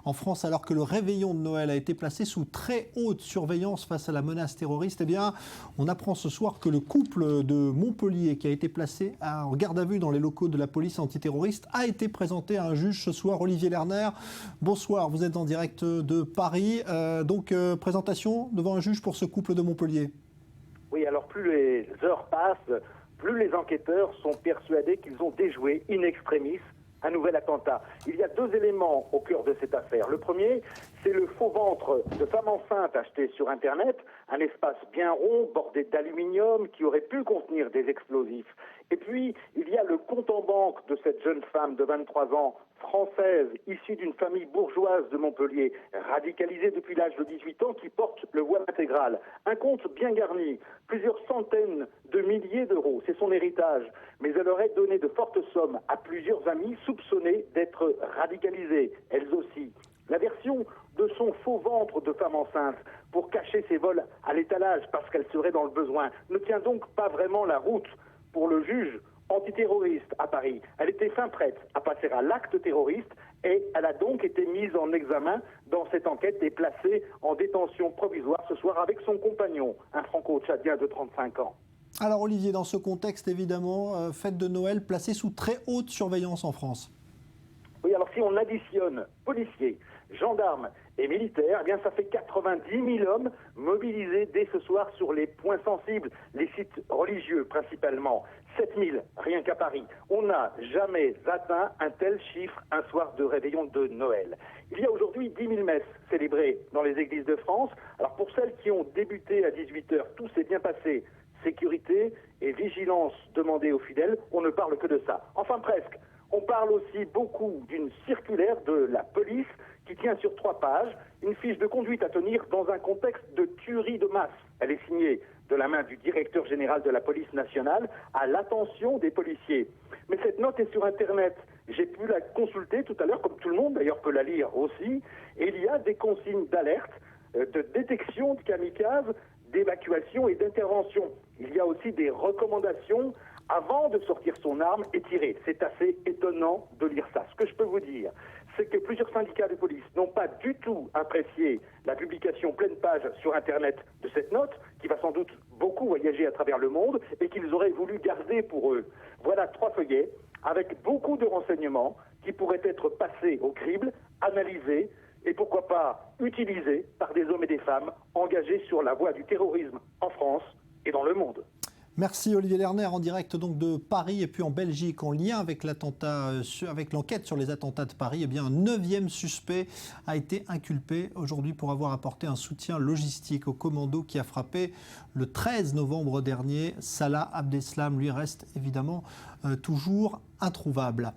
En France, alors que le réveillon de Noël a été placé sous très haute surveillance face à la menace terroriste, eh bien, on apprend ce soir que le couple de Montpellier, qui a été placé en garde à vue dans les locaux de la police antiterroriste, a été présenté à un juge ce soir. Olivier Lerner, bonsoir, vous êtes en direct de Paris. Présentation devant un juge pour ce couple de Montpellier. Oui, alors plus les heures passent, plus les enquêteurs sont persuadés qu'ils ont déjoué in extremis un nouvel attentat. Il y a deux éléments au cœur de cette affaire. Le premier, c'est le faux ventre de femme enceinte acheté sur Internet, un espace bien rond, bordé d'aluminium, qui aurait pu contenir des explosifs. Et puis, il y a le compte en banque de cette jeune femme de 23 ans, française, issue d'une famille bourgeoise de Montpellier, radicalisée depuis l'âge de 18 ans, qui porte le voile intégral. Un compte bien garni, plusieurs centaines de milliers d'euros, c'est son héritage. Mais elle aurait donné de fortes sommes à plusieurs amis soupçonnés d'être radicalisés, elles aussi. La version de son faux ventre de femme enceinte pour cacher ses vols à l'étalage parce qu'elle serait dans le besoin ne tient donc pas vraiment la route pour le juge antiterroriste à Paris. Elle était fin prête à passer à l'acte terroriste et elle a donc été mise en examen dans cette enquête et placée en détention provisoire ce soir avec son compagnon, un franco-tchadien de 35 ans. Alors Olivier, dans ce contexte évidemment, fête de Noël placée sous très haute surveillance en France. Oui, alors si on additionne policiers, gendarmes et militaires, eh bien ça fait 90 000 hommes mobilisés dès ce soir sur les points sensibles, les sites religieux principalement. 7 000 rien qu'à Paris. On n'a jamais atteint un tel chiffre un soir de réveillon de Noël. Il y a aujourd'hui 10 000 messes célébrées dans les églises de France. Alors pour celles qui ont débuté à 18h, tout s'est bien passé. Sécurité et vigilance demandées aux fidèles, on ne parle que de ça. Enfin presque. On parle aussi beaucoup d'une circulaire de la police qui tient sur 3 pages, une fiche de conduite à tenir dans un contexte de tuerie de masse. Elle est signée de la main du directeur général de la police nationale à l'attention des policiers. Mais cette note est sur Internet. J'ai pu la consulter tout à l'heure, comme tout le monde d'ailleurs peut la lire aussi. Et il y a des consignes d'alerte, de détection de kamikazes, d'évacuation et d'intervention. Il y a aussi des recommandations avant de sortir son arme et tirer. C'est assez étonnant de lire ça. Ce que je peux vous dire, c'est que plusieurs syndicats de police n'ont pas du tout apprécié la publication pleine page sur Internet de cette note, qui va sans doute beaucoup voyager à travers le monde, et qu'ils auraient voulu garder pour eux. Voilà 3 feuillets avec beaucoup de renseignements qui pourraient être passés au crible, analysés, et pourquoi pas utilisés par des hommes et des femmes engagés sur la voie du terrorisme en France et dans le monde. Merci Olivier Lerner, en direct donc de Paris et puis en Belgique, en lien avec avec l'enquête sur les attentats de Paris. Eh bien, un 9e suspect a été inculpé aujourd'hui pour avoir apporté un soutien logistique au commando qui a frappé le 13 novembre dernier. Salah Abdeslam, lui, reste évidemment toujours introuvable.